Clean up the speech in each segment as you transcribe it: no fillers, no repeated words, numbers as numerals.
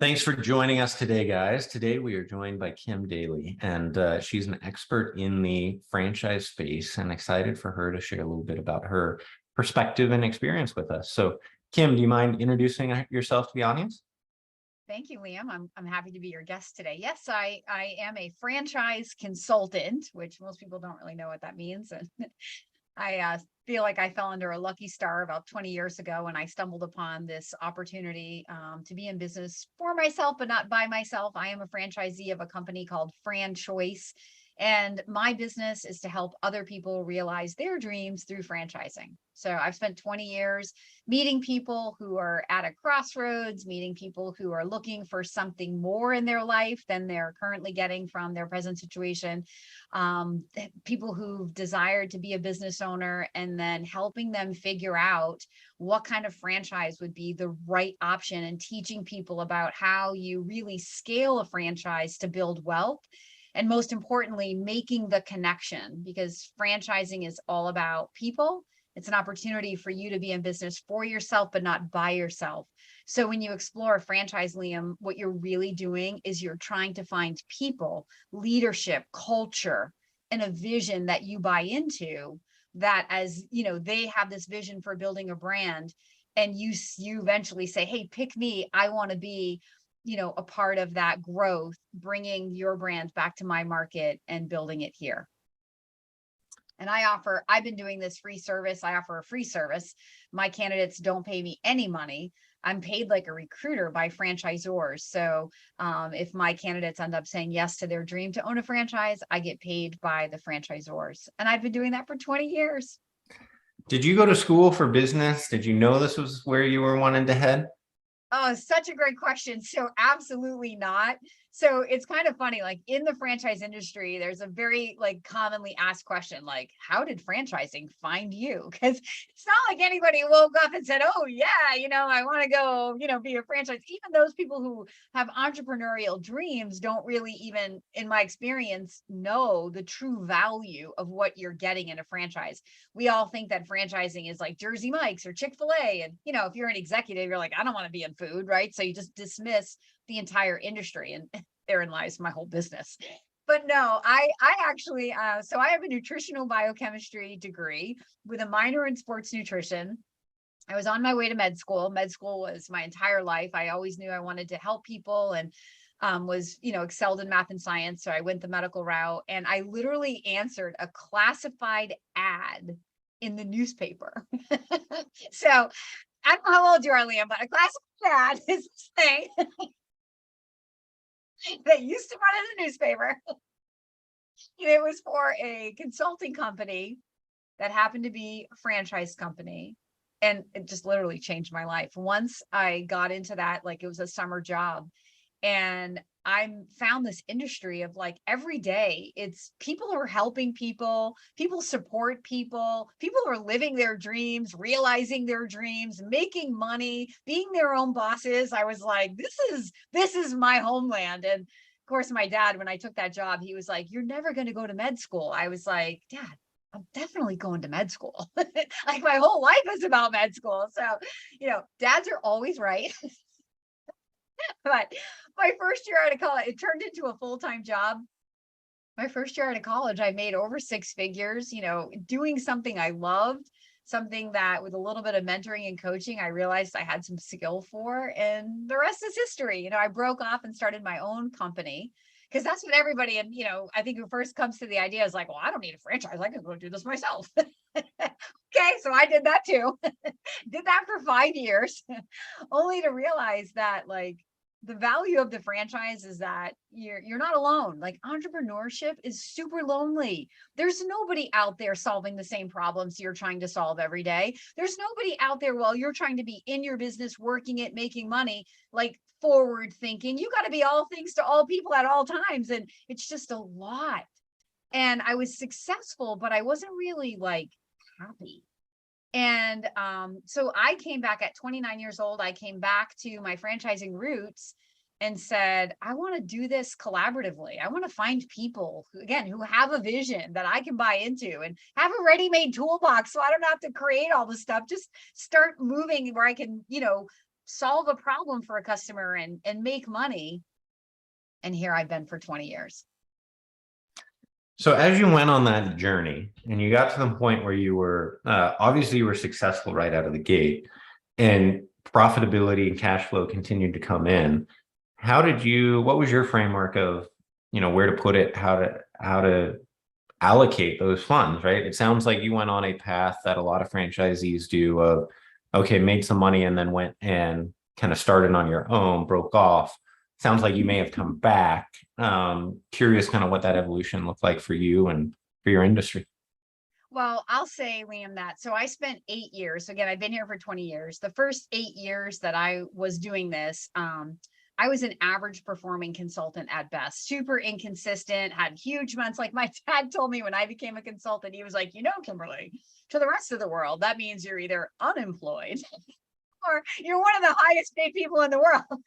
Thanks for joining us today, guys. Today we are joined by Kim Daly, and she's an expert in the franchise space, and excited for her to share a little bit about her perspective and experience with us. So, Kim, do you mind introducing yourself to the audience? Thank you, Liam. I'm happy to be your guest today. Yes, I am a franchise consultant, which most people don't really know what that means. And I feel like I fell under a lucky star about 20 years ago when I stumbled upon this opportunity to be in business for myself, but not by myself. I am a franchisee of a company called Fran Choice, and my business is to help other people realize their dreams through franchising. So I've spent 20 years meeting people who are at a crossroads, meeting people who are looking for something more in their life than they're currently getting from their present situation, people who've desired to be a business owner, and then helping them figure out what kind of franchise would be the right option, and teaching people about how you really scale a franchise to build wealth. And most importantly, making the connection, because franchising is all about people. It's an opportunity for you to be in business for yourself, but not by yourself. So when you explore a franchise, Liam, what you're really doing is you're trying to find people, leadership, culture, and a vision that you buy into, that, as you know, they have this vision for building a brand, and you eventually say, hey, pick me. I want to be a part of that growth, bringing your brand back to my market and building it here. And I've been doing this free service. I offer a free service. My candidates don't pay me any money. I'm paid like a recruiter by franchisors. So if my candidates end up saying yes to their dream to own a franchise, I get paid by the franchisors. And I've been doing that for 20 years. Did you go to school for business? Did you know this was where you were wanting to head? Oh, such a great question. So absolutely not. So it's kind of funny, like in the franchise industry, there's a very commonly asked question, like, how did franchising find you? Because it's not like anybody woke up and said, oh yeah, I want to go, be a franchise. Even those people who have entrepreneurial dreams don't really even, in my experience, know the true value of what you're getting in a franchise. We all think that franchising is like Jersey Mike's or Chick-fil-A. And, if you're an executive, you're like, I don't want to be in food, right? So you just dismiss the entire industry, and therein lies my whole business. But no, I actually, so I have a nutritional biochemistry degree with a minor in sports nutrition. I was on my way to med school. Med school was my entire life. I always knew I wanted to help people, and was, excelled in math and science. So I went the medical route, and I literally answered a classified ad in the newspaper. So I don't know how old you are, Liam, but a classified ad is this thing that used to run in the newspaper. It was for a consulting company that happened to be a franchise company. And it just literally changed my life. Once I got into that, like it was a summer job. And I found this industry of like every day, it's people who are helping people, people support people, people who are living their dreams, realizing their dreams, making money, being their own bosses. I was like, this is my homeland. And of course, my dad, when I took that job, he was like, you're never going to go to med school. I was like, Dad, I'm definitely going to med school. Like my whole life is about med school. So, dads are always right. But my first year out of college, it turned into a full-time job. My first year out of college, I made over six figures, doing something I loved, something that with a little bit of mentoring and coaching, I realized I had some skill for, and the rest is history. I broke off and started my own company, because that's what everybody, and I think who first comes to the idea is like, well, I don't need a franchise. I can go do this myself. Okay, so I did that too. Did that for 5 years, only to realize that the value of the franchise is that you're not alone. Like entrepreneurship is super lonely. There's nobody out there solving the same problems you're trying to solve every day. There's nobody out there while you're trying to be in your business, working it, making money, like forward thinking. You got to be all things to all people at all times. And it's just a lot. And I was successful, but I wasn't really happy. And so I came back at 29 years old. I came back to my franchising roots and said, I want to do this collaboratively. I want to find people who have a vision that I can buy into and have a ready-made toolbox, so I don't have to create all the stuff. Just start moving where I can, solve a problem for a customer and make money. And here I've been for 20 years. So as you went on that journey and you got to the point where you were obviously you were successful right out of the gate, and profitability and cash flow continued to come in, what was your framework of, where to put it, how to allocate those funds, right? It sounds like you went on a path that a lot of franchisees do of, okay, made some money and then went and kind of started on your own, broke off. Sounds like you may have come back. Curious kind of what that evolution looked like for you and for your industry. Well, I'll say, Liam, that so I spent 8 years. So again, I've been here for 20 years. The first 8 years that I was doing this, I was an average performing consultant at best, super inconsistent, had huge months. Like my dad told me when I became a consultant, he was like, Kimberly, to the rest of the world, that means you're either unemployed or you're one of the highest paid people in the world.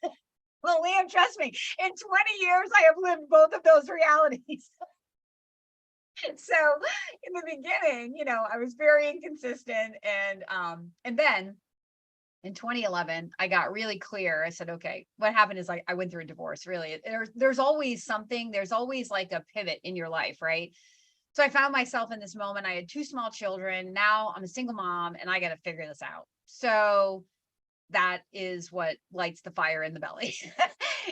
Well, Liam, trust me, in 20 years, I have lived both of those realities. So in the beginning, I was very inconsistent. And then in 2011, I got really clear. I said, okay, what happened is I went through a divorce, really. There's always something, there's always like a pivot in your life, right? So I found myself in this moment. I had 2 small children. Now I'm a single mom and I got to figure this out. So that is what lights the fire in the belly.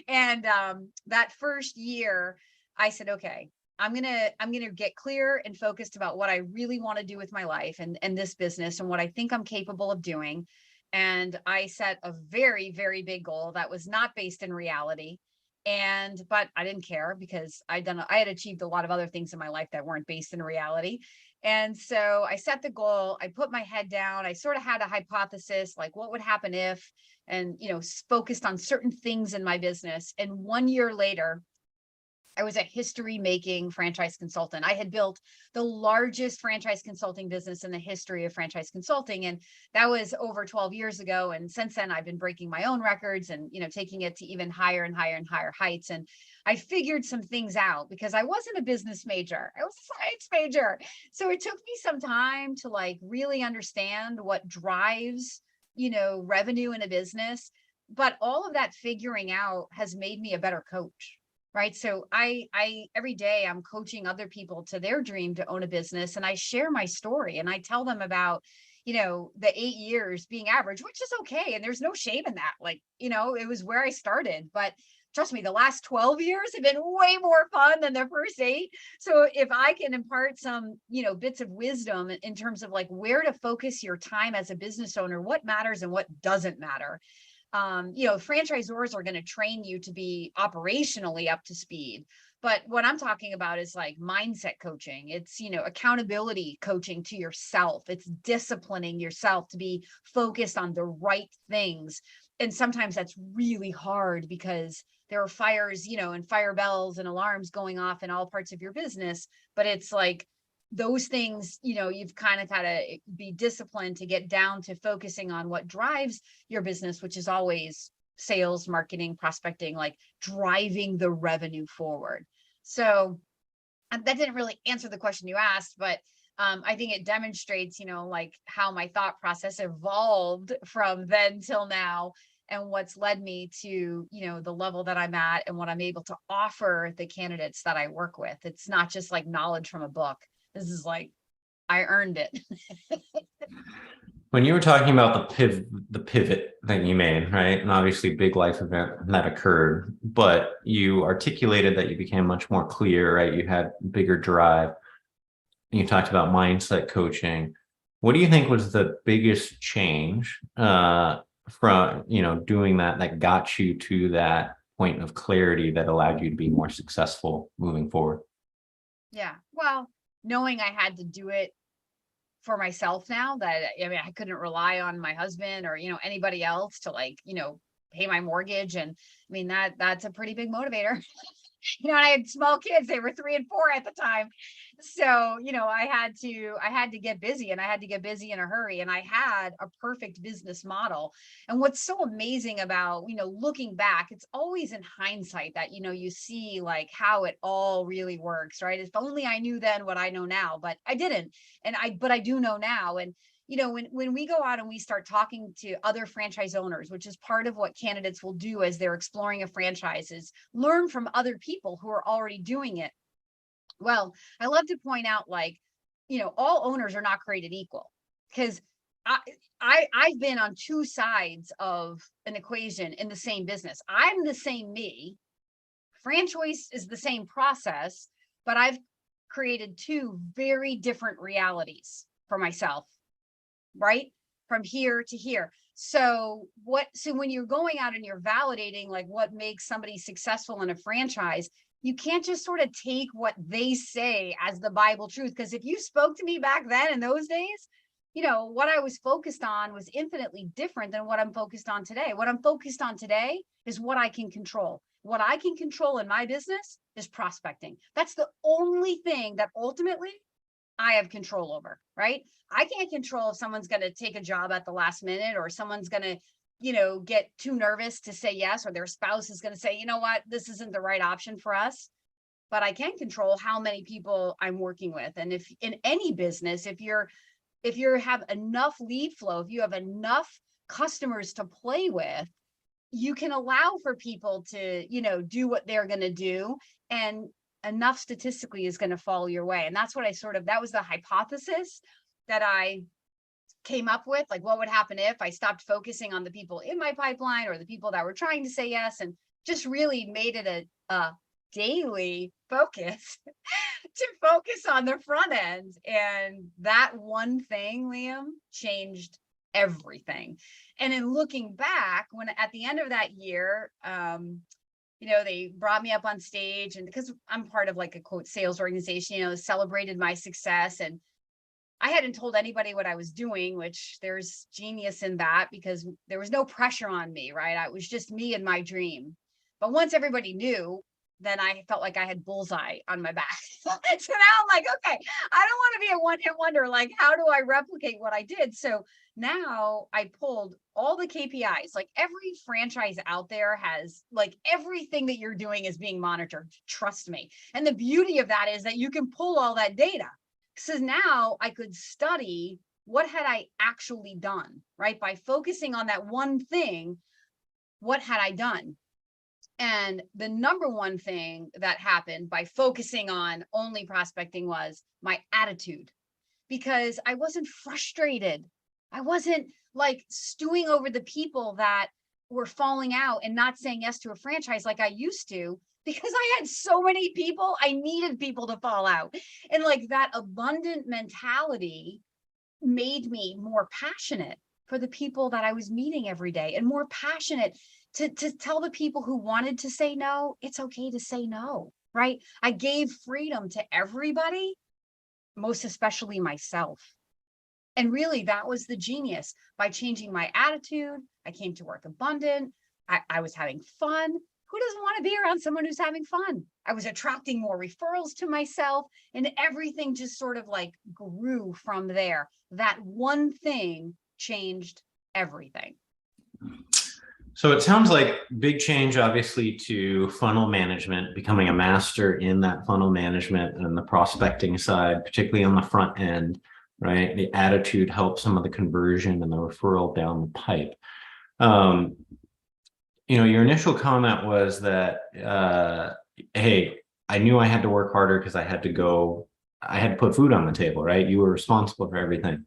And that first year, I said, okay, I'm gonna get clear and focused about what I really want to do with my life and this business and what I think I'm capable of doing. And I set a very, very big goal that was not based in reality. But I didn't care because I had achieved a lot of other things in my life that weren't based in reality. And so I set the goal, I put my head down, I sort of had a hypothesis, like what would happen if, and, focused on certain things in my business. And 1 year later, I was a history making franchise consultant. I had built the largest franchise consulting business in the history of franchise consulting. And that was over 12 years ago. And since then, I've been breaking my own records and, taking it to even higher and higher and higher heights. And I figured some things out because I wasn't a business major. I was a science major. So it took me some time to like really understand what drives, revenue in a business. But all of that figuring out has made me a better coach. Right. So I every day I'm coaching other people to their dream to own a business, and I share my story and I tell them about, the 8 years being average, which is okay. And there's no shame in that. Like, it was where I started, but trust me, the last 12 years have been way more fun than the first 8. So if I can impart some, bits of wisdom in terms of like where to focus your time as a business owner, what matters and what doesn't matter. Franchisors are going to train you to be operationally up to speed. But what I'm talking about is like mindset coaching. It's, accountability coaching to yourself. It's disciplining yourself to be focused on the right things. And sometimes that's really hard because there are fires, and fire bells and alarms going off in all parts of your business. But it's like, those things, you've kind of got to be disciplined to get down to focusing on what drives your business, which is always sales, marketing, prospecting, like driving the revenue forward. So that didn't really answer the question you asked, but I think it demonstrates, like how my thought process evolved from then till now and what's led me to, the level that I'm at and what I'm able to offer the candidates that I work with. It's not just like knowledge from a book. This is like, I earned it. When you were talking about the pivot that you made, right? And obviously big life event that occurred, but you articulated that you became much more clear, right? You had bigger drive. You talked about mindset coaching. What do you think was the biggest change from, doing that got you to that point of clarity that allowed you to be more successful moving forward? Yeah. Well, knowing I had to do it for myself now, that I couldn't rely on my husband or, anybody else to like, pay my mortgage. And that's a pretty big motivator. And I had small kids, they were 3 and 4 at the time. So, I had to get busy, and I had to get busy in a hurry, and I had a perfect business model. And what's so amazing about, looking back, it's always in hindsight that, you see like how it all really works, right? If only I knew then what I know now, but I didn't. But I do know now. And, when we go out and we start talking to other franchise owners, which is part of what candidates will do as they're exploring a franchise, is learn from other people who are already doing it. Well, I love to point out, like, all owners are not created equal, because I've been on two sides of an equation in the same business. I'm the same me. Franchise is the same process, but I've created two very different realities for myself, right? From here to here. So when you're going out and you're validating like what makes somebody successful in a franchise, you can't just sort of take what they say as the Bible truth. Because if you spoke to me back then in those days, what I was focused on was infinitely different than what I'm focused on today. What I'm focused on today is what I can control. What I can control in my business is prospecting. That's the only thing that ultimately I have control over, right? I can't control if someone's going to take a job at the last minute, or someone's going to, get too nervous to say yes, or their spouse is going to say, you know what, this isn't the right option for us. But I can control how many people I'm working with. And if in any business, if you have enough lead flow, if you have enough customers to play with, you can allow for people to, do what they're going to do, and enough statistically is going to fall your way. And that's what that was the hypothesis that I came up with. Like, what would happen if I stopped focusing on the people in my pipeline or the people that were trying to say yes, and just really made it a daily focus to focus on the front end. And that one thing, Liam, changed everything. And in looking back, when at the end of that year, they brought me up on stage, and because I'm part of like a quote sales organization, celebrated my success. And I hadn't told anybody what I was doing, which there's genius in that, because there was no pressure on me, right? It was just me and my dream. But once everybody knew, then I felt like I had bullseye on my back. So now I'm like, okay, I don't want to be a one-hit wonder. Like, how do I replicate what I did? So now I pulled all the KPIs. Like, every franchise out there has, like, everything that you're doing is being monitored. Trust me. And the beauty of that is that you can pull all that data. So now I could study what had I actually done, right? By focusing on that one thing, what had I done? And the number one thing that happened by focusing on only prospecting was my attitude, because I wasn't frustrated. I wasn't like stewing over the people that were falling out and not saying yes to a franchise like I used to, because I had so many people. I needed people to fall out. And like, that abundant mentality made me more passionate for the people that I was meeting every day, and more passionate to tell the people who wanted to say no, it's okay to say no, right? I gave freedom to everybody, most especially myself. And really, that was the genius. By changing my attitude, I came to work abundant. I was having fun. Who doesn't want to be around someone who's having fun? I was attracting more referrals to myself, and everything just sort of like grew from there. That one thing changed everything. So it sounds like big change, obviously, to funnel management, becoming a master in that funnel management and the prospecting side, particularly on the front end, right? The attitude helps some of the conversion and the referral down the pipe. Your initial comment was that, hey, I knew I had to work harder because I had to put food on the table, right? You were responsible for everything.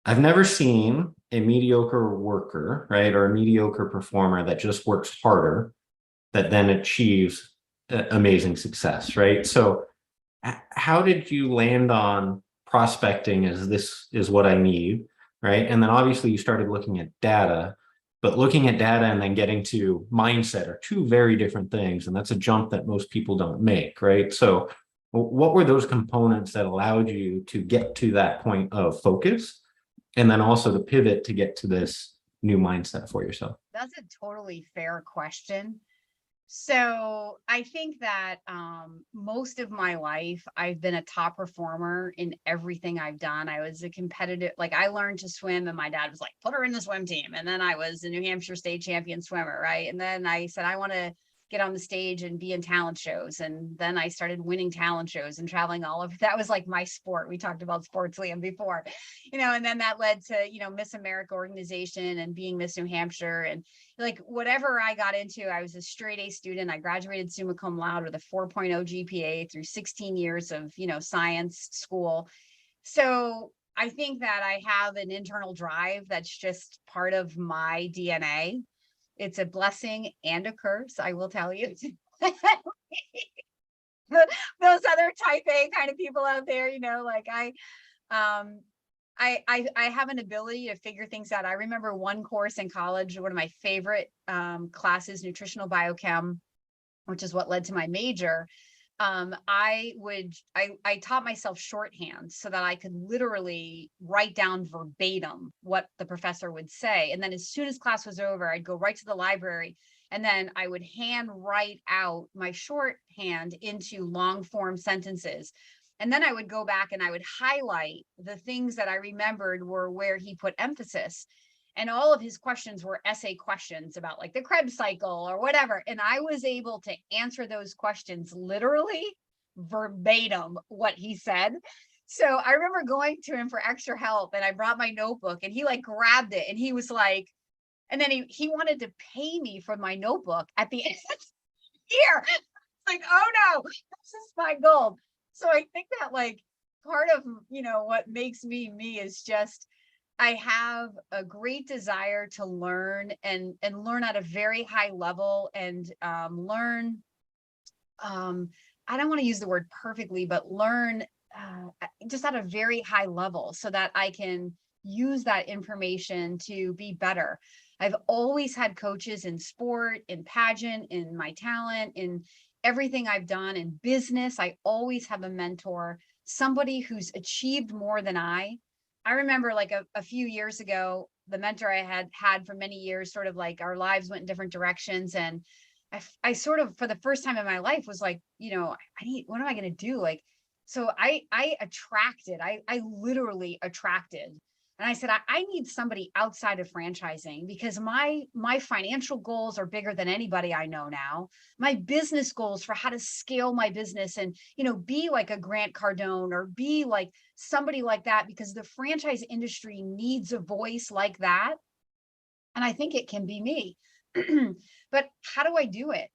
I've never seen a mediocre worker, right, or a mediocre performer that just works harder that then achieves amazing success, right? So how did you land on prospecting as this is what I need, right? And then obviously you started looking at data, but looking at data and then getting to mindset are two very different things. And that's a jump that most people don't make, right? So what were those components that allowed you to get to that point of focus? And then also to pivot to get to this new mindset for yourself? That's a totally fair question. So I think that most of my life, I've been a top performer in everything I've done. I was a competitive, like, I learned to swim, and my dad was like, put her in the swim team. And then I was a New Hampshire state champion swimmer, right? And then I said, I want to get on the stage and be in talent shows. And then I started winning talent shows and traveling all over. That was like my sport. We talked about sports, Liam, before, and then that led to, Miss America organization and being Miss New Hampshire. And like whatever I got into, I was a straight A student. I graduated summa cum laude with a 4.0 GPA through 16 years of, science school. So I think that I have an internal drive that's just part of my DNA. It's a blessing and a curse, I will tell you. Those other type A kind of people out there, like I have an ability to figure things out. I remember one course in college, one of my favorite classes, nutritional biochem, which is what led to my major. I taught myself shorthand so that I could literally write down verbatim what the professor would say. And then as soon as class was over, I'd go right to the library, and then I would hand write out my shorthand into long form sentences. And then I would go back and I would highlight the things that I remembered were where he put emphasis. And all of his questions were essay questions about like the Krebs cycle or whatever. And I was able to answer those questions literally verbatim what he said. So I remember going to him for extra help, and I brought my notebook, and he like grabbed it and he was like, and then he wanted to pay me for my notebook at the end of the year. It's like, oh no, this is my gold. So I think that like part of, what makes me me is just, I have a great desire to learn and learn at a very high level, and learn, I don't want to use the word perfectly, but learn just at a very high level so that I can use that information to be better. I've always had coaches in sport, in pageant, in my talent, in everything I've done in business. I always have a mentor, somebody who's achieved more than I remember like a few years ago, the mentor I had for many years, sort of like our lives went in different directions. And I sort of, for the first time in my life, was like, what am I going to do? Like, so I literally attracted. And I said, I need somebody outside of franchising, because my financial goals are bigger than anybody I know now. My business goals for how to scale my business and, be like a Grant Cardone or be like somebody like that, because the franchise industry needs a voice like that. And I think it can be me. But how do I do it?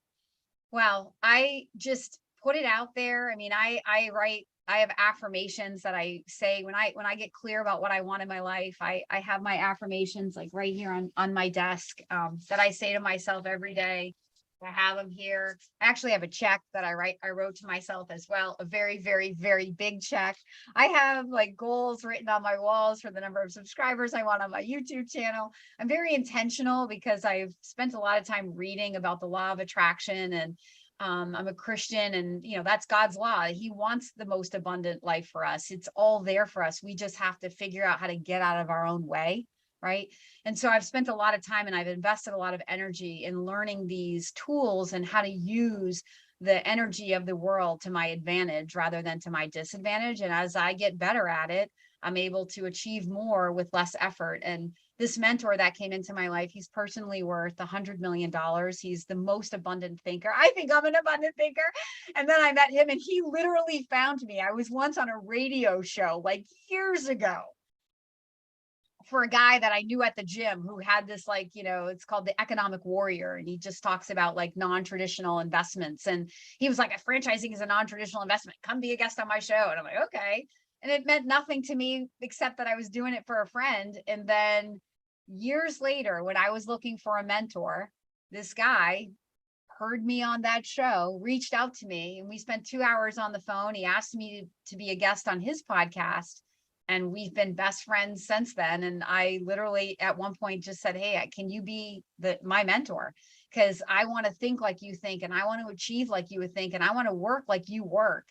Well, I just put it out there. I mean, I have affirmations that I say when I get clear about what I want in my life. I have my affirmations like right here on my desk, that I say to myself every day. I have them here. I actually have a check that I wrote to myself as well. A very, very, very big check. I have like goals written on my walls for the number of subscribers I want on my YouTube channel. I'm very intentional because I've spent a lot of time reading about the law of attraction, and I'm a Christian, and that's God's law. He wants the most abundant life for us. It's all there for us. We just have to figure out how to get out of our own way. Right. And so I've spent a lot of time and I've invested a lot of energy in learning these tools and how to use the energy of the world to my advantage rather than to my disadvantage. And as I get better at it, I'm able to achieve more with less effort. And this mentor that came into my life, he's personally worth $100 million. He's the most abundant thinker. I think I'm an abundant thinker. And then I met him and he literally found me. I was once on a radio show like years ago for a guy that I knew at the gym who had this, like, it's called the Economic Warrior. And he just talks about like non-traditional investments. And he was like, franchising is a non-traditional investment. Come be a guest on my show. And I'm like, okay. And it meant nothing to me except that I was doing it for a friend. And then years later, when I was looking for a mentor, this guy heard me on that show, reached out to me, and we spent 2 hours on the phone. He asked me to be a guest on his podcast. And we've been best friends since then. And I literally at one point just said, hey, can you be my mentor? Because I want to think like you think, and I want to achieve like you would think, and I want to work like you work.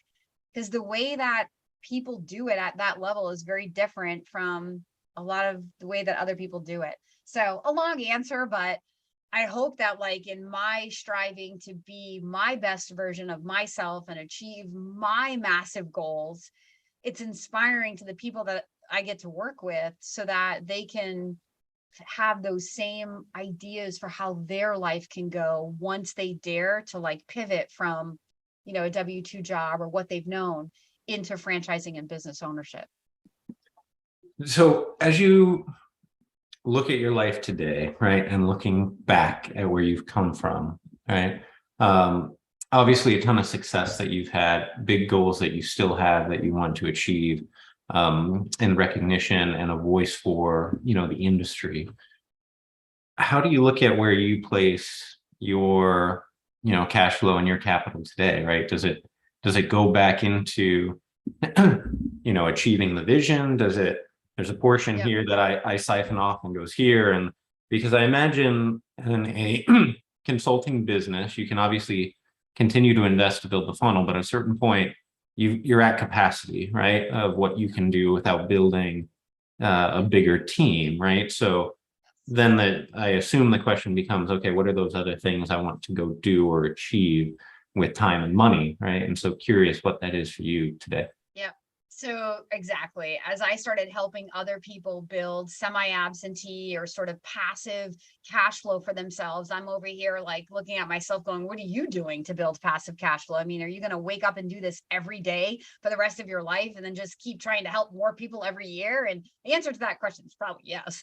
Because the way that people do it at that level is very different from a lot of the way that other people do it. So a long answer, but I hope that like in my striving to be my best version of myself and achieve my massive goals, it's inspiring to the people that I get to work with so that they can have those same ideas for how their life can go once they dare to like pivot from, a W-2 job or what they've known into franchising and business ownership. So as you look at your life today, right, and looking back at where you've come from, right, obviously a ton of success that you've had, big goals that you still have that you want to achieve, and recognition and a voice for, the industry. How do you look at where you place your, cash flow and your capital today, right? Does it go back into, achieving the vision? There's a portion here that I siphon off and goes here. And because I imagine in a consulting business, you can obviously continue to invest to build the funnel, but at a certain point, you're at capacity, right, of what you can do without building a bigger team, right? So then I assume the question becomes, okay, what are those other things I want to go do or achieve with time and money, right? And so curious what that is for you today. Yeah. So exactly, as I started helping other people build semi-absentee or sort of passive cash flow for themselves, I'm over here like looking at myself going, what are you doing to build passive cash flow? I mean, are you going to wake up and do this every day for the rest of your life and then just keep trying to help more people every year? And the answer to that question is probably yes.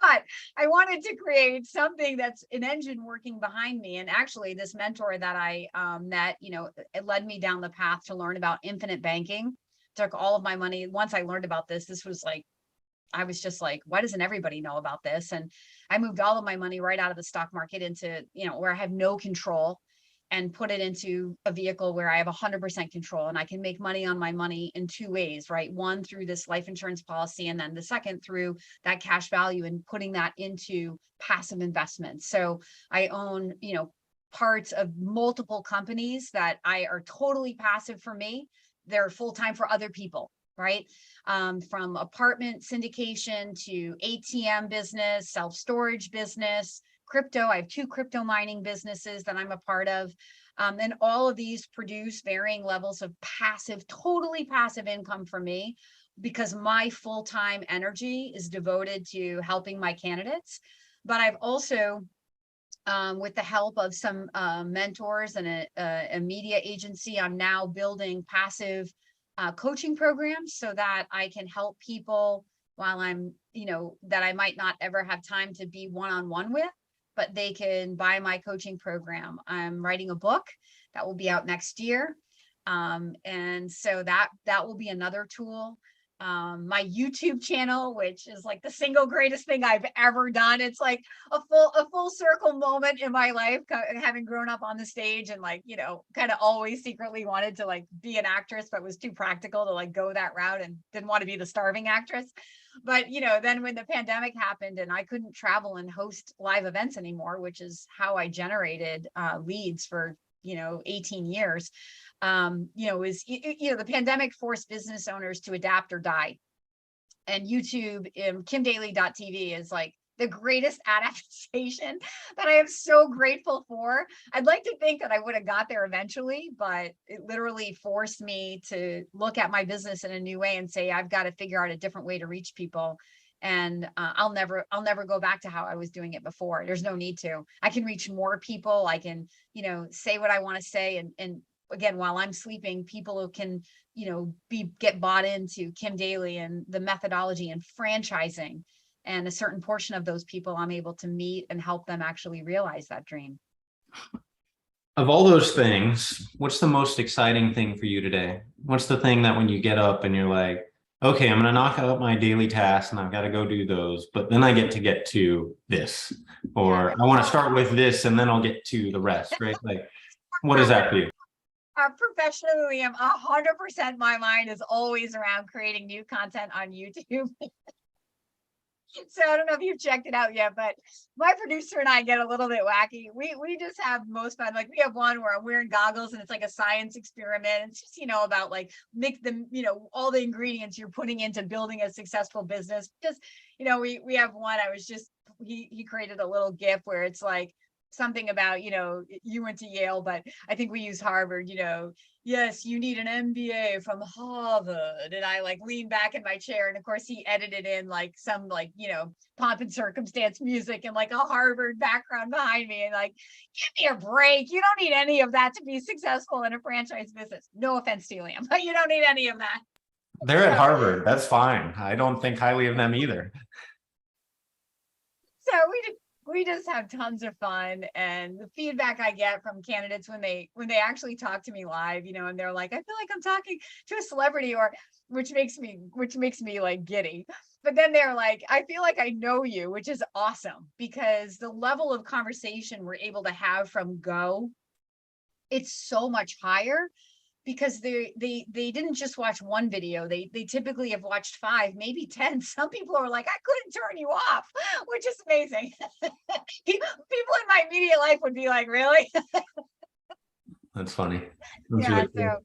But I wanted to create something that's an engine working behind me. And actually this mentor that I met, it led me down the path to learn about infinite banking. Took all of my money. Once I learned about this was like, I was just like, why doesn't everybody know about this? And I moved all of my money right out of the stock market into, where I have no control, and put it into a vehicle where I have 100% control, and I can make money on my money in two ways, right? One, through this life insurance policy, and then the second through that cash value and putting that into passive investments. So I own, parts of multiple companies that are totally passive for me. They're full-time for other people, right? From apartment syndication to ATM business, self-storage business, crypto. I have 2 crypto mining businesses that I'm a part of. And all of these produce varying levels of passive, totally passive income for me, because my full-time energy is devoted to helping my candidates. But I've also, with the help of some mentors and a media agency, I'm now building passive coaching programs so that I can help people while I'm, that I might not ever have time to be one-on-one with, but they can buy my coaching program. I'm writing a book that will be out next year. And so that will be another tool. My YouTube channel, which is like the single greatest thing I've ever done. It's like a full circle moment in my life, having grown up on the stage and like, kind of always secretly wanted to like be an actress, but was too practical to like go that route and didn't want to be the starving actress. But, then when the pandemic happened and I couldn't travel and host live events anymore, which is how I generated leads for, 18 years, the pandemic forced business owners to adapt or die. And YouTube, kimdaly.tv is like the greatest adaptation that I am so grateful for. I'd like to think that I would have got there eventually, but it literally forced me to look at my business in a new way and say, I've got to figure out a different way to reach people. And I'll never go back to how I was doing it before. There's no need to. I can reach more people. I can, say what I want to say. And again, while I'm sleeping, people who can, get bought into Kim Daly and the methodology and franchising. And a certain portion of those people I'm able to meet and help them actually realize that dream. Of all those things, what's the most exciting thing for you today? What's the thing that when you get up and you're like, okay, I'm going to knock out my daily tasks and I've got to go do those, but then I get to this, or I want to start with this and then I'll get to the rest, right? Like, what is that for you? Professionally, I'm 100%. My mind is always around creating new content on YouTube. So I don't know if you've checked it out yet, but my producer and I get a little bit wacky. We just have most fun. Like we have one where I'm wearing goggles and it's like a science experiment. It's just, about like mix them, all the ingredients you're putting into building a successful business. Just, we have one, he created a little GIF where it's like, something about, you went to Yale, but I think we use Harvard, yes, you need an MBA from Harvard. And I like lean back in my chair. And of course he edited in like some like, pomp and circumstance music and like a Harvard background behind me. And like, give me a break. You don't need any of that to be successful in a franchise business. No offense to Liam, but you don't need any of that. They're at Harvard. That's fine. I don't think highly of them either. So we just have tons of fun, and the feedback I get from candidates when they actually talk to me live, and they're like, I feel like I'm talking to a celebrity, or which makes me like giddy. But then they're like, I feel like I know you, which is awesome, because the level of conversation we're able to have from go, it's so much higher, because they didn't just watch one video. They typically have watched 5, maybe 10. Some people are like, I couldn't turn you off, which is amazing. People in my immediate life would be like, really? That's funny. That's Yeah, really cool. so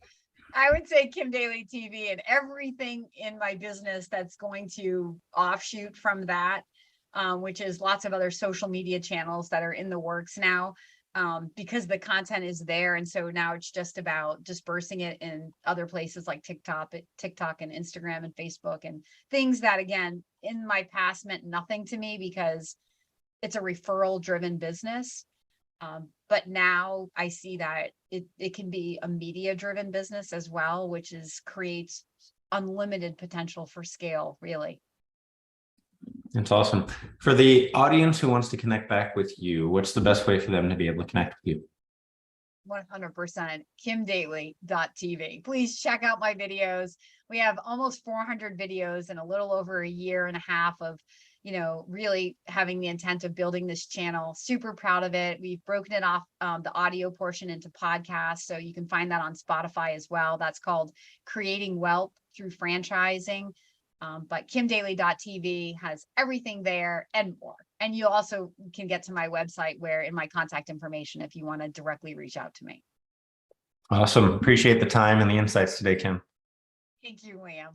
I would say Kim Daly TV, and everything in my business that's going to offshoot from that, which is lots of other social media channels that are in the works now, because the content is there. And so now it's just about dispersing it in other places like TikTok and Instagram and Facebook, and things that, again, in my past meant nothing to me because it's a referral driven business. But now I see that it can be a media driven business as well, which creates unlimited potential for scale, really. It's awesome. For the audience who wants to connect back with you, what's the best way for them to be able to connect with you? 100% kimdaly.tv. Please check out my videos. We have almost 400 videos in a little over a year and a half of, really having the intent of building this channel. Super proud of it. We've broken it off, the audio portion, into podcasts. So you can find that on Spotify as well. That's called Creating Wealth Through Franchising. But kimdaly.tv has everything there and more. And you also can get to my website, where in my contact information, if you want to directly reach out to me. Awesome. Appreciate the time and the insights today, Kim. Thank you, Liam.